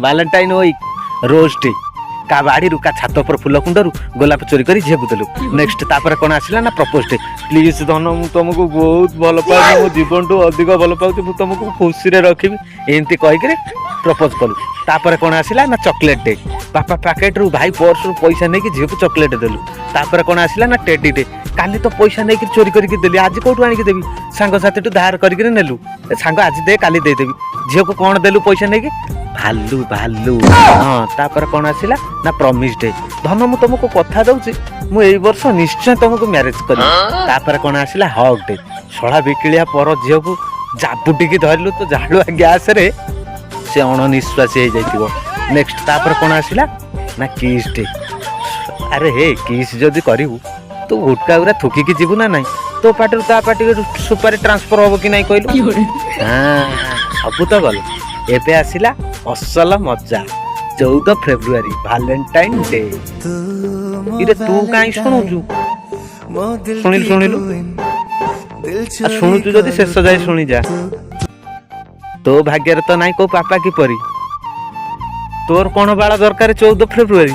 Valentine weak rose day କା ବାଡ଼ିରୁ କା ଛାତ ଉପରେ ଫୁଲ କୁଣ୍ଡରୁ ଗୋଲାପ ଚୋରି କରି ଝିଅକୁ ଦେଲୁ। ନେକ୍ସଟ ତାପରେ କ'ଣ ଆସିଲା ନା ପ୍ରପୋଜ ଡେ। ପ୍ଲିଜ୍ ଧନ ମୁଁ ତମକୁ ବହୁତ ଭଲ ପାଉଛି, ମୋ ଜୀବନଠୁ ଅଧିକ ଭଲ ପାଉଛି, ମୁଁ ତମକୁ ଖୁସିରେ ରଖିବି ଏମିତି କହିକିରି ପ୍ରପୋଜ କଲୁ। ତାପରେ କ'ଣ ଆସିଲା ନା ଚକୋଲେଟ୍ ଡେ। ବାପା ପ୍ୟାକେଟରୁ ଭାଇ ପର୍ସରୁ ପଇସା ନେଇକି ଝିଅକୁ ଚକୋଲେଟ୍ ଦେଲୁ। ତାପରେ କ'ଣ ଆସିଲା ନା ଟେଡି ଡେ। କାଲି ତ ପଇସା ନେଇକି ଚୋରି କରିକି ଦେଲି, ଆଜି କୋଉଠୁ ଆଣିକି ଦେବି? ସାଙ୍ଗସାଥିଠୁ ଧାର କରିକିରି ନେଲୁ, ସାଙ୍ଗ ଆଜି ଦେ କାଲି ଦେଇଦେବି। ଝିଅକୁ କ'ଣ ଦେଲୁ ପଇସା ନେଇକି? ଭାଲୁ ଭାଲୁ। ହଁ ତାପରେ କ'ଣ ଆସିଲା ନା ପ୍ରମିସ୍ ଡେ। ଧନ ମୁଁ ତମକୁ କଥା ଦଉଛି ମୁଁ ଏଇ ବର୍ଷ ନିଶ୍ଚୟ ତମକୁ ମ୍ୟାରେଜ କରିବି। ତାପରେ କ'ଣ ଆସିଲା ହକ୍ ଡେ। ଶଳା ବିକିଳିଆ ପର ଝିଅକୁ ଜାବୁଟିକି ଧରିଲୁ ତ ଝାଡ଼ୁଆ ଗ୍ୟାସରେ ସେ ଅଣନିଶ୍ୱାସୀ ହେଇଯାଇଥିବ। ନେକ୍ସଟ ତାପରେ କ'ଣ ଆସିଲା ନା କିସ୍ ଡେ। ଆରେ ହେ କିସ୍ ଯଦି କରିବୁ ତୁ ଗୁଟକା ଗୁରା ଥୁକିକି ଯିବୁ ନା ନାଇଁ? ତୋ ପାଟିରୁ ତା ପାଟିକୁ ସୁପାରି ଟ୍ରାନ୍ସଫର ହବ କି ନାଇଁ କହିଲୁ? ହଁ ସବୁ ତ ଗଲ। ଏବେ ଆସିଲା ଅସଲ ମଜା 14 ଫେବୃଆରୀ ଭାଲେଣ୍ଟାଇନ୍ ଡେ। ଇରେ ତୁ କାଇଁ ଶୁଣୁଛୁ? ଶୁଣିଲୁ ଶୁଣୁଛୁ ଯଦି ଶେଷ ଯାଏ ଶୁଣିଯା। ତୋ ଭାଗ୍ୟରେ ତ ନାଇଁ କୋଉ ପାପା କିପରି। ତୋର କ'ଣ ବାଳ ଦରକାର 14 ଫେବୃଆରୀ?